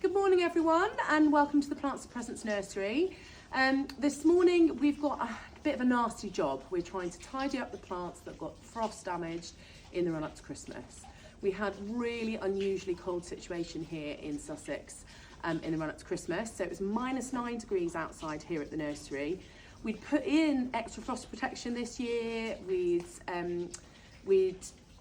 Good morning everyone and welcome to the Plants and Presents Nursery. This morning we've got a bit of a nasty job. We're trying to tidy up the plants that got frost damaged in the run up to Christmas. We had really unusually cold situation here in Sussex in the run up to Christmas. So it was -9 degrees outside here at the nursery. We'd put in extra frost protection this year. We'd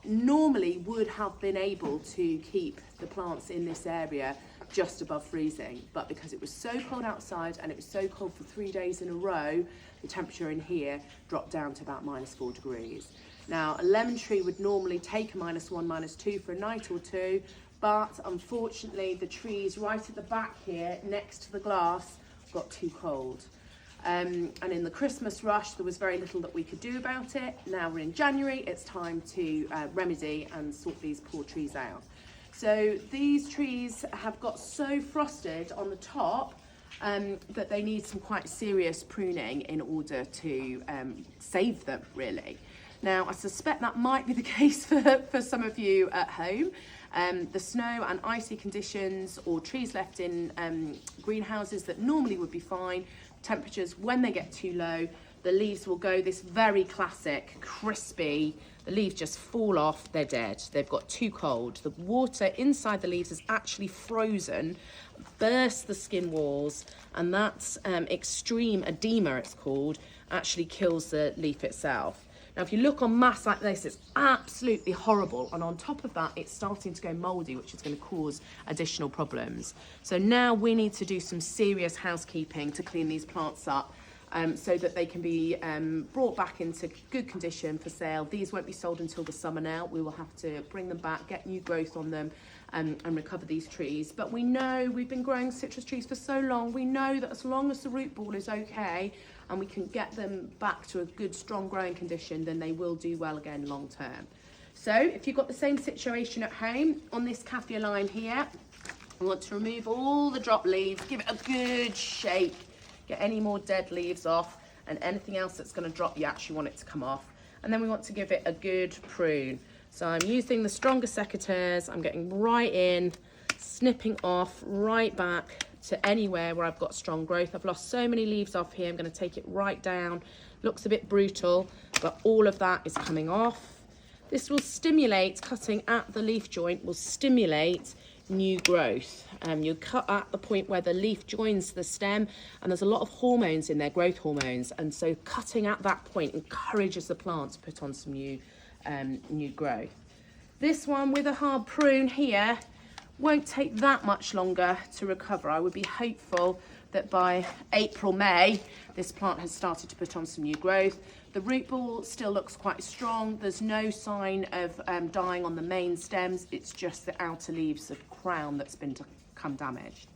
normally would have been able to keep the plants in this area just above freezing, but because it was so cold outside and it was so cold for 3 days in a row, the temperature in here dropped down to about -4 degrees. Now, a lemon tree would normally take a -1, -2 for a night or two, but unfortunately the trees right at the back here next to the glass got too cold. And in the Christmas rush, there was very little that we could do about it. Now we're in January, it's time to remedy and sort these poor trees out. So these trees have got so frosted on the top that they need some quite serious pruning in order to save them, really. Now, I suspect that might be the case for some of you at home. The snow and icy conditions or trees left in greenhouses that normally would be fine, temperatures, when they get too low, the leaves will go this very classic, crispy, the leaves just fall off, they're dead. They've got too cold. The water inside the leaves is actually frozen, burst the skin walls, and that extreme edema, it's called, actually kills the leaf itself. Now, if you look on mass like this, it's absolutely horrible. And on top of that, it's starting to go mouldy, which is going to cause additional problems. So now we need to do some serious housekeeping to clean these plants up so that they can be brought back into good condition for sale. These won't be sold until the summer now. We will have to bring them back, get new growth on them and recover these trees. But we know we've been growing citrus trees for so long. We know that as long as the root ball is okay and we can get them back to a good, strong growing condition, then they will do well again long term. So if you've got the same situation at home, on this kaffir line here, we want to remove all the drop leaves, give it a good shake, get any more dead leaves off, and anything else that's going to drop, you actually want it to come off. And then we want to give it a good prune. So I'm using the stronger secateurs, I'm getting right in, snipping off right back to anywhere where I've got strong growth. I've lost so many leaves off here, I'm going to take it right down. Looks a bit brutal, but all of that is coming off. This will stimulate, cutting at the leaf joint will stimulate new growth. You cut at the point where the leaf joins the stem, and there's a lot of hormones in there, growth hormones, and so cutting at that point encourages the plant to put on some new growth. This one with a hard prune here won't take that much longer to recover. I would be hopeful that by April, May, this plant has started to put on some new growth. The root ball still looks quite strong. There's no sign of dying on the main stems. It's just the outer leaves, the crown, that's become damaged.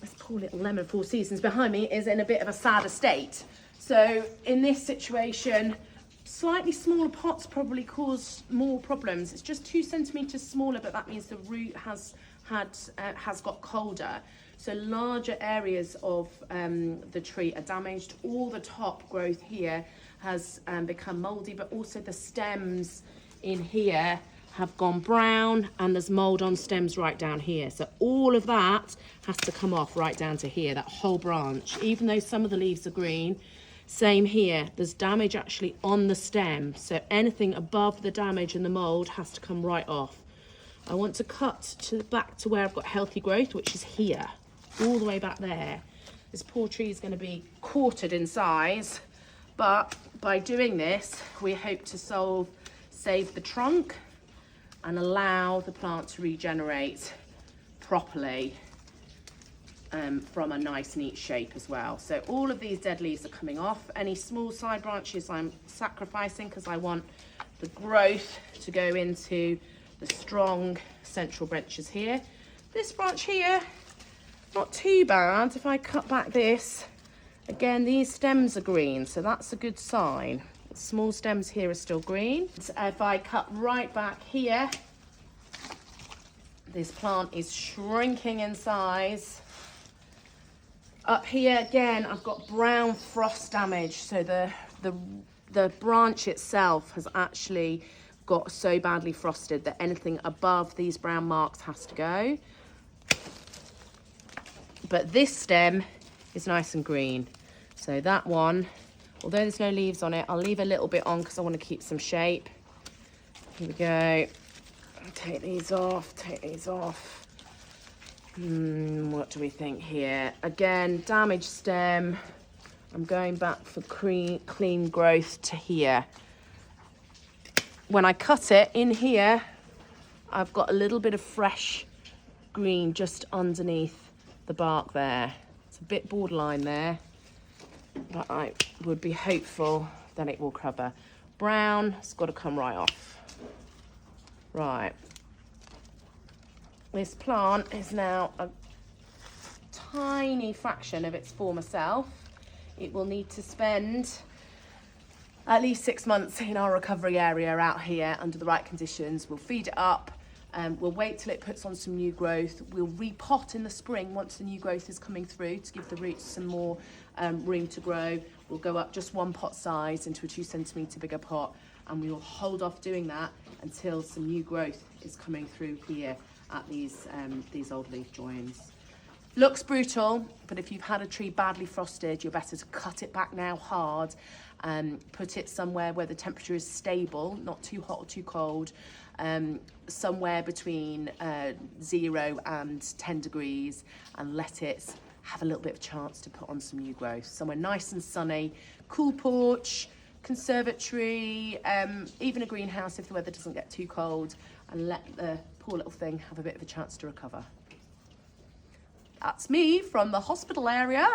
This poor little lemon, 4 seasons behind me, is in a bit of a sadder state. So in this situation, slightly smaller pots probably cause more problems. It's just 2 centimetres smaller, but that means the root has got colder. So larger areas of the tree are damaged. All the top growth here has become mouldy, but also the stems in here have gone brown, and there's mould on stems right down here. So all of that has to come off right down to here, that whole branch. Even though some of the leaves are green, same here, there's damage actually on the stem. So anything above the damage and the mould has to come right off. I want to cut back to where I've got healthy growth, which is here, all the way back there. This poor tree is going to be quartered in size, but by doing this, we hope to save the trunk and allow the plant to regenerate properly from a nice, neat shape as well. So all of these dead leaves are coming off. Any small side branches I'm sacrificing because I want the growth to go into the strong central branches here. This branch here, not too bad. If I cut back this, again, these stems are green, so that's a good sign. The small stems here are still green. So if I cut right back here, this plant is shrinking in size. Up here, again, I've got brown frost damage, so the branch itself has actually got so badly frosted that anything above these brown marks has to go. But this stem is nice and green. So that one, although there's no leaves on it, I'll leave a little bit on because I want to keep some shape. Here we go. Take these off, take these off. What do we think here? Again, damaged stem. I'm going back for clean growth to here. When I cut it in here, I've got a little bit of fresh green just underneath the bark there. It's a bit borderline there, but I would be hopeful that it will cover. Brown, it's got to come right off. Right. This plant is now a tiny fraction of its former self. It will need to spend at least 6 months in our recovery area out here under the right conditions. We'll feed it up. We'll wait till it puts on some new growth. We'll repot in the spring once the new growth is coming through to give the roots some more room to grow. We'll go up just 1 pot size into a 2 centimetre bigger pot, and we will hold off doing that until some new growth is coming through here at these old leaf joins. Looks brutal, but if you've had a tree badly frosted, you're better to cut it back now hard, put it somewhere where the temperature is stable, not too hot or too cold, somewhere between 0 and 10 degrees, and let it have a little bit of a chance to put on some new growth. Somewhere nice and sunny, cool porch, conservatory, even a greenhouse if the weather doesn't get too cold, and let the poor little thing have a bit of a chance to recover. That's me from the hospital area.